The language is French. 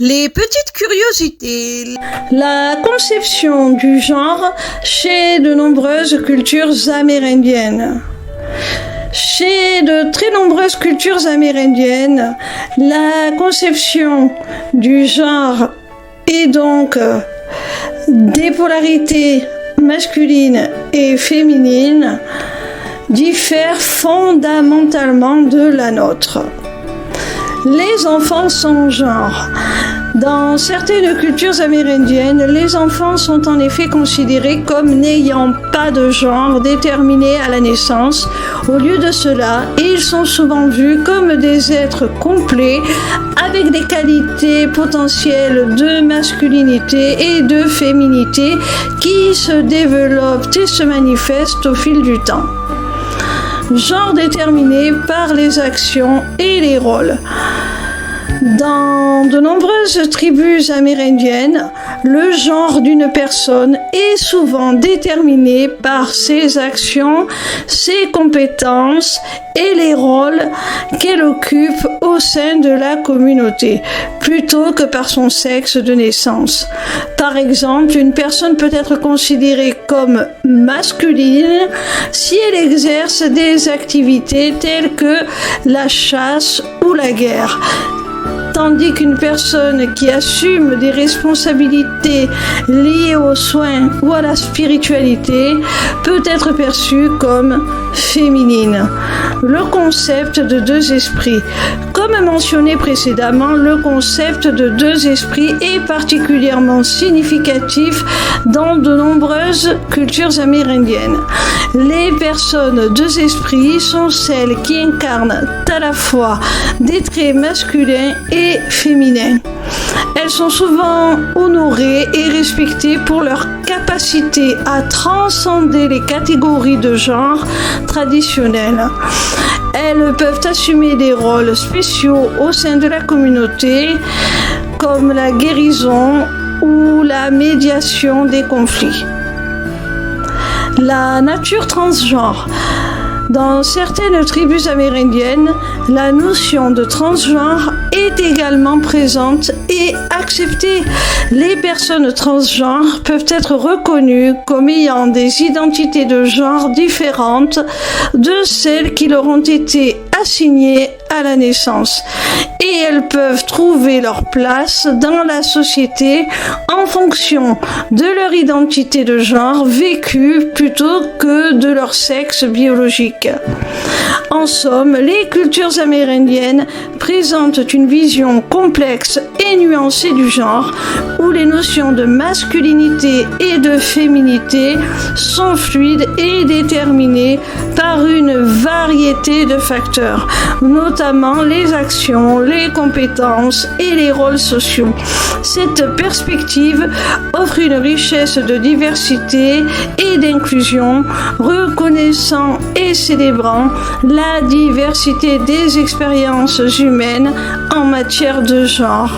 Les petites curiosités. La conception du genre chez de nombreuses cultures amérindiennes. Chez de très nombreuses cultures amérindiennes, la conception du genre est donc des polarités masculines et féminines diffère fondamentalement de la nôtre. Les enfants sans genre. Dans certaines cultures amérindiennes, les enfants sont en effet considérés comme n'ayant pas de genre déterminé à la naissance. Au lieu de cela, ils sont souvent vus comme des êtres complets avec des qualités potentielles de masculinité et de féminité qui se développent et se manifestent au fil du temps. Genre déterminé par les actions et les rôles. Dans de nombreuses tribus amérindiennes, le genre d'une personne est souvent déterminé par ses actions, ses compétences et les rôles qu'elle occupe au sein de la communauté, plutôt que par son sexe de naissance. Par exemple, une personne peut être considérée comme masculine si elle exerce des activités telles que la chasse ou la guerre, tandis qu'une personne qui assume des responsabilités liées aux soins ou à la spiritualité peut être perçue comme féminine. Le concept de deux esprits. Comme mentionné précédemment, le concept de deux esprits est particulièrement significatif dans de nombreuses cultures amérindiennes. Les personnes deux esprits sont celles qui incarnent à la fois des traits masculins et féminins. Elles sont souvent honorées et respectées pour leur capacité à transcender les catégories de genre traditionnelles. Elles peuvent assumer des rôles spéciaux au sein de la communauté, comme la guérison ou la médiation des conflits. La nature transgenre. Dans certaines tribus amérindiennes, la notion de transgenre est également présente et acceptée. Les personnes transgenres peuvent être reconnues comme ayant des identités de genre différentes de celles qui leur ont été assignées à la naissance. Et elles peuvent trouver leur place dans la société en fonction de leur identité de genre vécue plutôt que de leur sexe biologique. En somme, les cultures amérindiennes présentent une vision complexe et nuancée du genre, où les notions de masculinité et de féminité sont fluides et déterminées par une variété de facteurs, notamment les actions, les compétences et les rôles sociaux. Cette perspective offre une richesse de diversité et d'inclusion, reconnaissant et célébrant la diversité des expériences humaines en matière de genre.